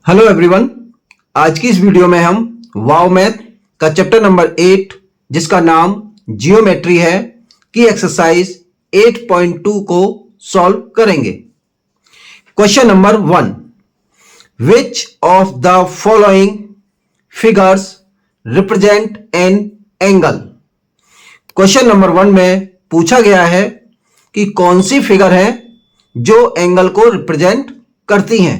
Hello everyone. आज की इस वीडियो में हम वाव मैथ का चैप्टर नंबर 8 जिसका नाम जियोमेट्री है की एक्सरसाइज 8.2 को सॉल्व करेंगे। Question number 1, which of the following figures represent an angle. Question number 1 में पूछा गया है कि कौन सी फिगर है जो एंगल को रिप्रेजेंट करती हैं।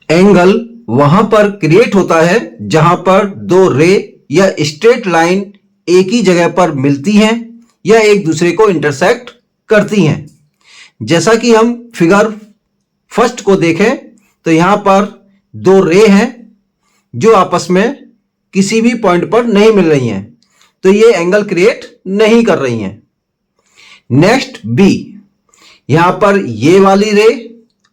एंगल वहां पर क्रिएट होता है जहां पर दो रे या स्ट्रेट लाइन एक ही जगह पर मिलती हैं या एक दूसरे को इंटरसेक्ट करती हैं। जैसा कि हम फिगर फर्स्ट को देखें तो यहां पर दो रे हैं जो आपस में किसी भी पॉइंट पर नहीं मिल रही हैं, तो ये एंगल क्रिएट नहीं कर रही हैं। नेक्स्ट बी, यहां पर ये वाली रे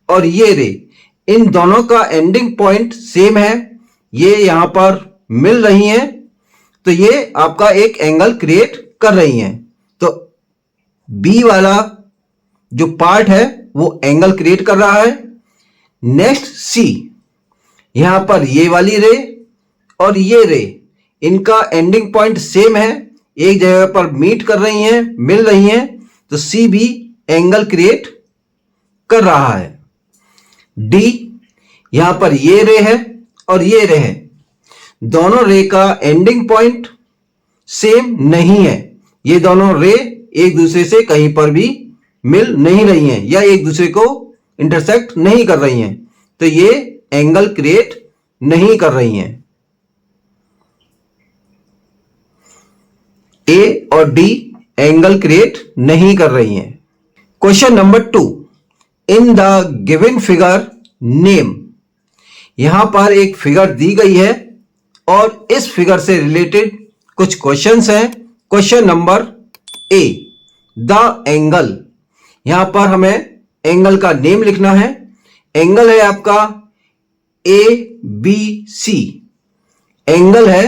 और ये रे, इन दोनों का एंडिंग पॉइंट सेम है, ये यहां पर मिल रही हैं, तो ये आपका एक एंगल क्रिएट कर रही हैं। तो बी वाला जो पार्ट है वो एंगल क्रिएट कर रहा है। नेक्स्ट सी, यहां पर ये वाली रे और ये रे, इनका एंडिंग पॉइंट सेम है, एक जगह पर मीट कर रही हैं, मिल रही हैं, तो सी भी एंगल क्रिएट कर रहा है। डी, यहां पर ये रे है और ये रे है, दोनों रे का एंडिंग पॉइंट सेम नहीं है, ये दोनों रे एक दूसरे से कहीं पर भी मिल नहीं रही हैं या एक दूसरे को इंटरसेक्ट नहीं कर रही हैं, तो ये एंगल क्रिएट नहीं कर रही हैं। ए और डी एंगल क्रिएट नहीं कर रही हैं। Question number 2, in the given figure name. यहां पर एक फिगर दी गई है और इस फिगर से रिलेटेड कुछ क्वेश्चंस हैं। Question number A, the angle, यहां पर हमें एंगल का नेम लिखना है। एंगल है आपका ए बी सी, एंगल है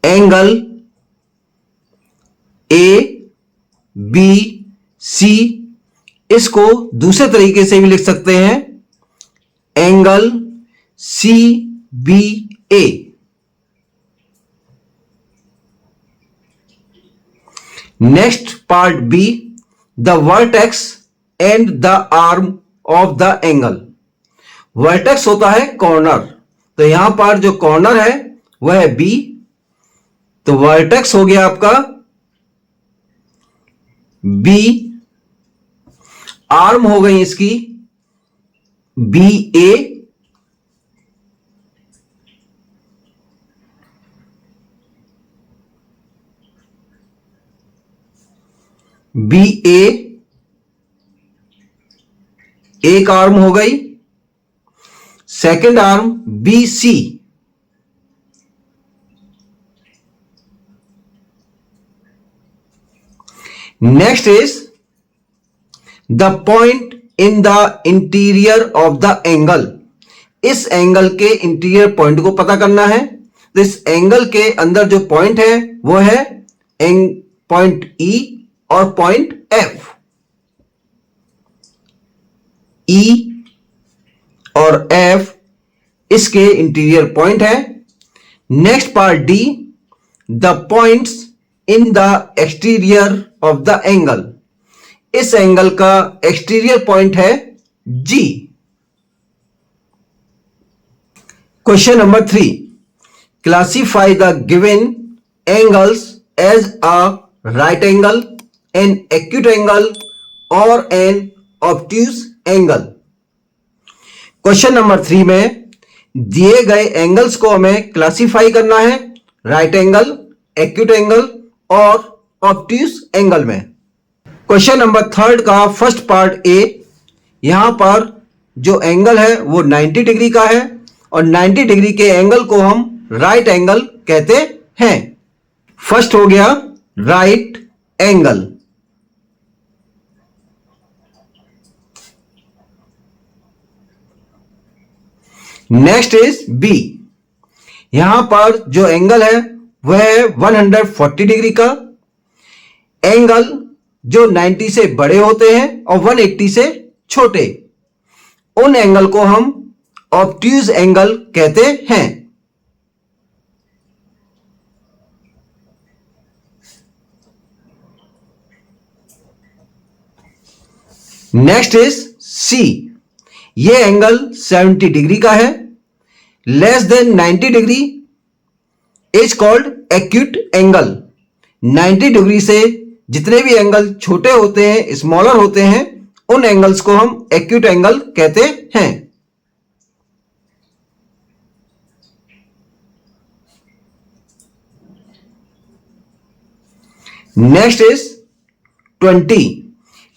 एंगल ए बी सी, इसको दूसरे तरीके से भी लिख सकते हैं, angle C B A. Next part B, the vertex and the arm of the angle. Vertex होता है कॉर्नर, तो यहां पर जो कॉर्नर है वह है बी, तो वर्टेक्स हो गया आपका बी, आर्म हो गई इसकी बी ए, बी ए एक आर्म हो गई। Second arm B C, next is the point in the interior of the angle. इस एंगल के इंटीरियर पॉइंट को पता करना है, तो इस एंगल के अंदर जो पॉइंट है वो है पॉइंट ई और पॉइंट एफ। ई और एफ इसके इंटीरियर पॉइंट है। Next part D, the points in the exterior of the angle. इस एंगल का एक्सटीरियर पॉइंट है G. Question number 3, classify the given angles as a right angle, an acute angle और an obtuse angle. Question number 3 में दिए गए angles को हमें classify करना है राइट एंगल, एक्यूट एंगल और ऑब्ट्यूज एंगल में। क्वेश्चन नंबर 3 का फर्स्ट पार्ट ए, यहां पर जो एंगल है वो 90 डिग्री का है और 90 डिग्री के एंगल को हम राइट एंगल कहते हैं। फर्स्ट हो गया right angle. Next is B, यहां पर जो एंगल है वह है 140 डिग्री का। एंगल जो 90 से बड़े होते हैं और 180 से छोटे। उन एंगल को हम ऑब्ट्यूज एंगल कहते हैं। Next is C. ये एंगल 70 डिग्री का है। Less than 90 degree is called acute angle. 90 degree से जितने भी एंगल छोटे होते हैं, स्मॉलर होते हैं, उन एंगल्स को हम एक्यूट एंगल कहते हैं। Next is 20।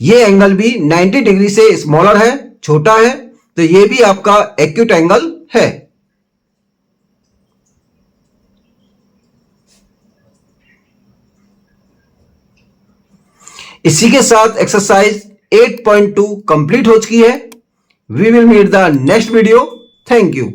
ये एंगल भी 90 डिग्री से स्मॉलर है, छोटा है, तो ये भी आपका एक्यूट एंगल है। इसी के साथ एक्सरसाइज 8.2 कंप्लीट हो चुकी है। We will meet the next video. Thank you.